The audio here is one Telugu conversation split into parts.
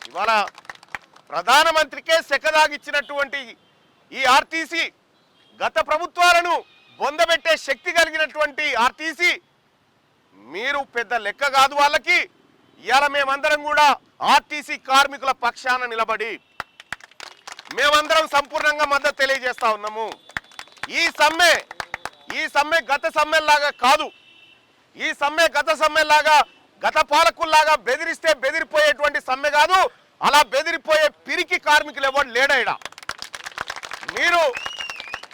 ఇవాళ ప్రధానమంత్రికే సెకదాగిచ్చినటువంటి ఈ ఆర్టీసీ గత ప్రభుత్వాలను బొందబెట్టే శక్తి కలిగినటువంటి ఆర్టీసీ మీరు పెద్ద లెక్క కాదు వాళ్ళకి. ఇవాళ మేమందరం కూడా ఆర్టీసీ కార్మికుల పక్షాన నిలబడి మేమందరం సంపూర్ణంగా మద్దతు తెలియజేస్తా ఉన్నాము. ఈ సమ్మె గత సమ్మెలాగా కాదు. ఈ సమ్మె గత సమ్మెలాగా గత పాలకుల్లాగా బెదిరిస్తే బెదిరిపోయేటువంటి సమ్మె కాదు. అలా బెదిరిపోయే పిరికి కార్మికులు ఎవరు లేడా. మీరు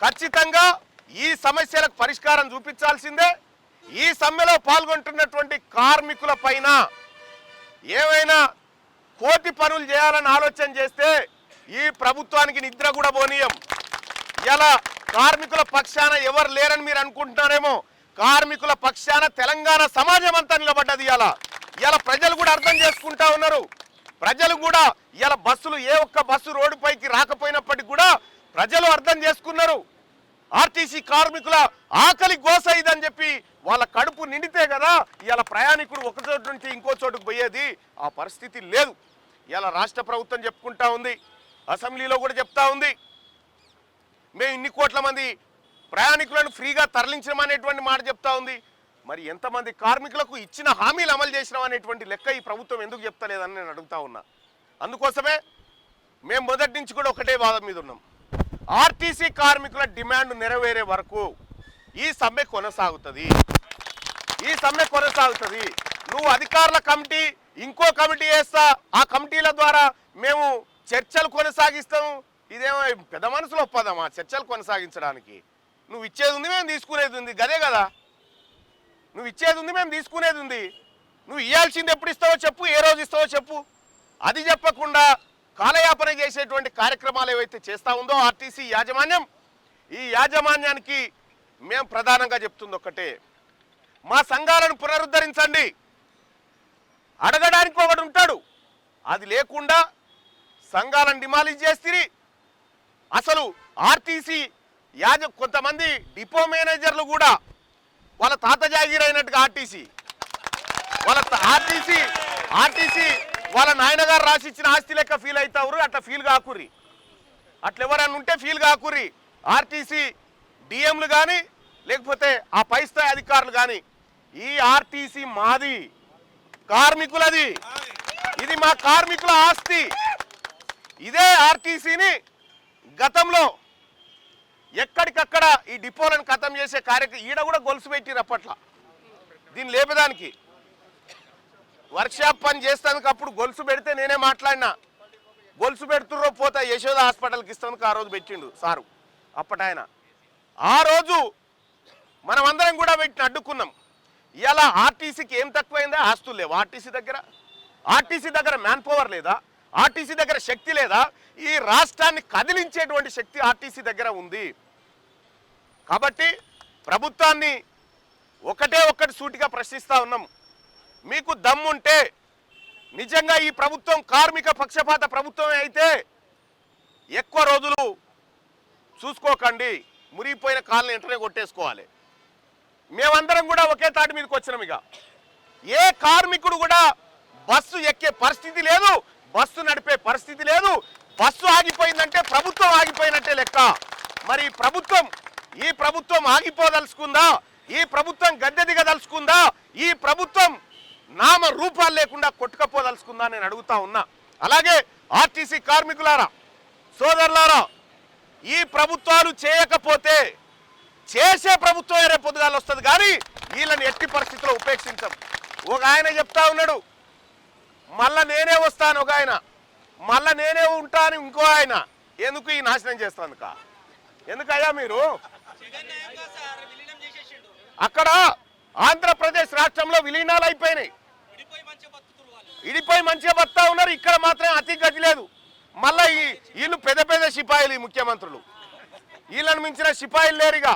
ఖచ్చితంగా ఈ సమస్యలకు పరిష్కారం చూపించాల్సిందే. ఈ సమ్మెలో పాల్గొంటున్నటువంటి కార్మికుల పైన ఏమైనా కోటి పనులు చేయాలని ఆలోచన చేస్తే ఈ ప్రభుత్వానికి నిద్ర కూడా పోనీయం. ఇలా కార్మికుల పక్షాన ఎవరు లేరని మీరు అనుకుంటున్నారేమో. కార్మికుల పక్షాన తెలంగాణ సమాజం అంతా నిలబడ్డది. ఇలా ప్రజలు కూడా అర్థం చేసుకుంటా ఉన్నారు. ప్రజలు కూడా ఇలా బస్సులు ఏ ఒక్క బస్సు రోడ్డుపైకి రాకపోయినప్పటికీ కూడా ప్రజలు అర్థం చేసుకున్నారు. ఆర్టీసీ కార్మికుల ఆకలి గోస ఇదని చెప్పి వాళ్ళ కడుపు నిండితే కదా ఇలా ప్రయాణికుడు ఒక చోటు నుంచి ఇంకో చోటుకు పోయేది. ఆ పరిస్థితి లేదు. ఇలా రాష్ట్ర ప్రభుత్వం చెప్పుకుంటా ఉంది, అసెంబ్లీలో కూడా చెప్తా ఉంది, మేము ఇన్ని కోట్ల మంది ప్రయాణికులను ఫ్రీగా తరలించడం అనేటువంటి మాట చెప్తా ఉంది. మరి ఎంతమంది కార్మికులకు ఇచ్చిన హామీలు అమలు చేసినాం అనేటువంటి లెక్క ఈ ప్రభుత్వం ఎందుకు చెప్తలేదని నేను అడుగుతా ఉన్నా. అందుకోసమే మేము మొదటి నుంచి కూడా ఒకటే వాదం మీద ఉన్నాం. ఆర్టీసీ కార్మికుల డిమాండ్ నెరవేరే వరకు ఈ సమ్మె కొనసాగుతుంది. నువ్వు అధికారుల కమిటీ ఇంకో కమిటీ వేస్తా, ఆ కమిటీల ద్వారా మేము చర్చలు కొనసాగిస్తాం. ఇదేమో పెద్ద మనసులో ఒప్పదమ్మా చర్చలు కొనసాగించడానికి. నువ్వు ఇచ్చేది ఉంది, మేము తీసుకునేది ఉంది. గదే కదా, నువ్వు ఇచ్చేది ఉంది, మేము తీసుకునేది ఉంది. నువ్వు ఇవ్వాల్సింది ఎప్పుడు ఇస్తావో చెప్పు, ఏ రోజు ఇస్తావో చెప్పు. అది చెప్పకుండా కాలయాపన చేసేటువంటి కార్యక్రమాలు ఏవైతే చేస్తూ ఉందో ఆర్టీసీ యాజమాన్యం, ఈ యాజమాన్యానికి మేము ప్రధానంగా చెప్తుంది ఒక్కటే, మా సంఘాలను పునరుద్ధరించండి. అడగడానికి ఒకడు ఉంటాడు, అది లేకుండా సంఘాలను డిమాలిష్ చేస్తే అసలు ఆర్టీసీ కొంతమంది డిపో మేనేజర్లు కూడా వాళ్ళ తాత జాగీర్ అయినట్టుగా ఆర్టీసీ వాళ్ళ నాయనగారు రాసిచ్చిన ఆస్తి లెక్క ఫీల్ అవుతారు. అట్లా ఫీల్ కాకుర్రి, అట్లా ఎవరన్నా ఉంటే ఫీల్ కాకుర్రి. ఆర్టీసీ డిఎంలు కానీ లేకపోతే ఆ పై స్థాయి అధికారులు కానీ, ఈ ఆర్టీసీ మాది, కార్మికులది, ఇది మా కార్మికుల ఆస్తి. ఇదే ఆర్టీసీని గతంలో ఎక్కడికక్కడ ఈ డిపోలను ఖతం చేసే కార్యక్రమం ఈడ కూడా గొలుసు పెట్టిరు అప్పట్లో. దీన్ని లేపేదానికి వర్క్షాప్ పని చేస్తానికి అప్పుడు గొలుసు పెడితే నేనే మాట్లాడినా, గొలుసు పెడుతుర్రో పోతా యశోద హాస్పిటల్కి ఇస్తానికి ఆ రోజు పెట్టిండు సారు అప్పటాయన. ఆ రోజు మనం అందరం కూడా వీటిని అడ్డుకున్నాం. ఇలా ఆర్టీసీకి ఏం తక్కువైందా? ఆస్తులు లేవు ఆర్టీసీ దగ్గర మ్యాన్ పవర్ లేదా? ఆర్టీసీ దగ్గర శక్తి లేదా? ఈ రాష్ట్రాన్ని కదిలించేటువంటి శక్తి ఆర్టీసీ దగ్గర ఉంది. కాబట్టి ప్రభుత్వాన్ని ఒక్కటి సూటిగా ప్రశ్నిస్తూ ఉన్నాం. మీకు దమ్ముంటే నిజంగా ఈ ప్రభుత్వం కార్మిక పక్షపాత ప్రభుత్వమే అయితే ఎక్కువ రోజులు చూసుకోకండి, మురిగిపోయిన కాళ్ళని వెంటనే కొట్టేసుకోవాలి. మేమందరం కూడా ఒకే తాటి మీదకి వచ్చినాం. ఇక ఏ కార్మికుడు కూడా బస్సు ఎక్కే పరిస్థితి లేదు, బస్సు నడిపే పరిస్థితి లేదు. బస్సు ఆగిపోయిందంటే ప్రభుత్వం ఆగిపోయినట్టే లెక్క. మరి ఈ ప్రభుత్వం ఆగిపోదలుచుకుందా? ఈ ప్రభుత్వం గద్దె దిగదలుచుకుందా? ఈ ప్రభుత్వం నామ రూపాలు లేకుండా కొట్టుకపోదలుచుకుందా నేను అడుగుతా ఉన్నా. అలాగే ఆర్టీసీ కార్మికులారా, సోదరులారా, ఈ ప్రభుత్వాలు చేయకపోతే చేసే ప్రభుత్వం రేపు పొద్దుగాలు వస్తుంది, కానీ వీళ్ళని ఎట్టి పరిస్థితుల్లో ఉపేక్షించం. ఒక ఆయన చెప్తా ఉన్నాడు, మళ్ళా నేనే వస్తాను, ఒక ఆయన మళ్ళా నేనే ఉంటాను, ఇంకో ఆయన. ఎందుకు ఈ నాశనం చేస్తానుక? ఎందుకయ్యా మీరు అక్కడ ఆంధ్రప్రదేశ్ రాష్ట్రంలో విలీనాలు అయిపోయినాయి, ఇడిపోయి మంచిగా బతుకుతా ఉన్నారు. ఇక్కడ మాత్రం అతి గతి లేదు. మళ్ళీ వీళ్ళు పెద్ద సిపాయిలు, ఈ ముఖ్యమంత్రులు, వీళ్ళని మించిన సిపాయిలు లేరుగా.